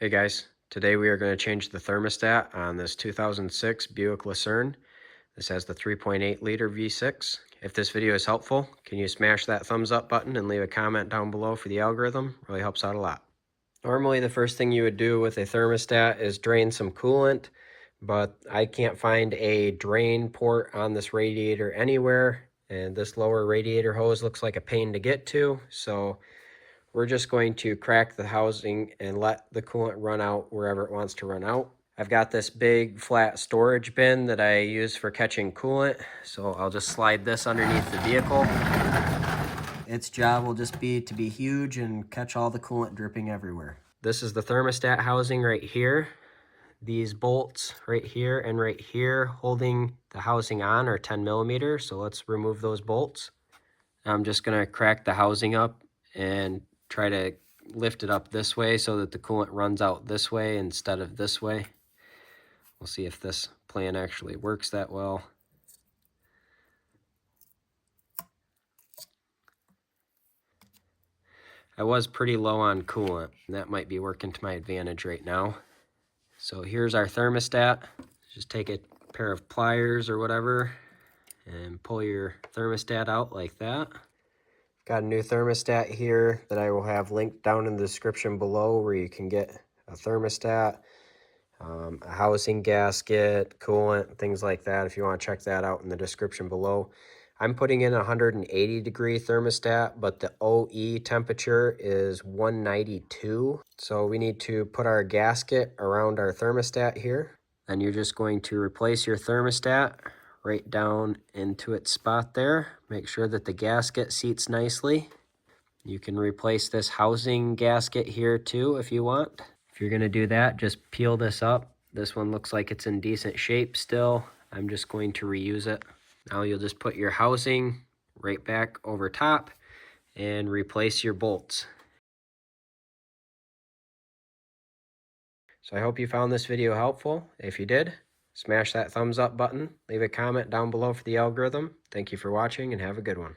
Hey guys, today we are going to change the thermostat on this 2006 Buick Lucerne. This has the 3.8 liter V6. If this video is helpful, can you smash that thumbs up button and leave a comment down below for the algorithm? Really helps out a lot. Normally the first thing you would do with a thermostat is drain some coolant, but I can't find a drain port on this radiator anywhere, and this lower radiator hose looks like a pain to get to, so we're just going to crack the housing and let the coolant run out wherever it wants to run out. I've got this big flat storage bin that I use for catching coolant, so I'll just slide this underneath the vehicle. Its job will just be to be huge and catch all the coolant dripping everywhere. This is the thermostat housing right here. These bolts right here and right here holding the housing on are 10 millimeters, so let's remove those bolts. I'm just gonna crack the housing up and try to lift it up this way so that the coolant runs out this way instead of this way. We'll see if this plan actually works that well. I was pretty low on coolant, and that might be working to my advantage right now. So here's our thermostat. Just take a pair of pliers or whatever and pull your thermostat out like that. Got a new thermostat here that I will have linked down in the description below, where you can get a thermostat, a housing gasket, coolant, things like that, if you want to check that out in the description below. I'm putting in a 180 degree thermostat, but the OE temperature is 192. So we need to put our gasket around our thermostat here. Then you're just going to replace your thermostat right down into its spot there. Make sure that the gasket seats nicely. You can replace this housing gasket here too if you want. If you're gonna do that, just peel this up. This one looks like it's in decent shape still. I'm just going to reuse it. Now you'll just put your housing right back over top and replace your bolts. So I hope you found this video helpful. If you did, smash that thumbs up button, leave a comment down below for the algorithm. Thank you for watching and have a good one.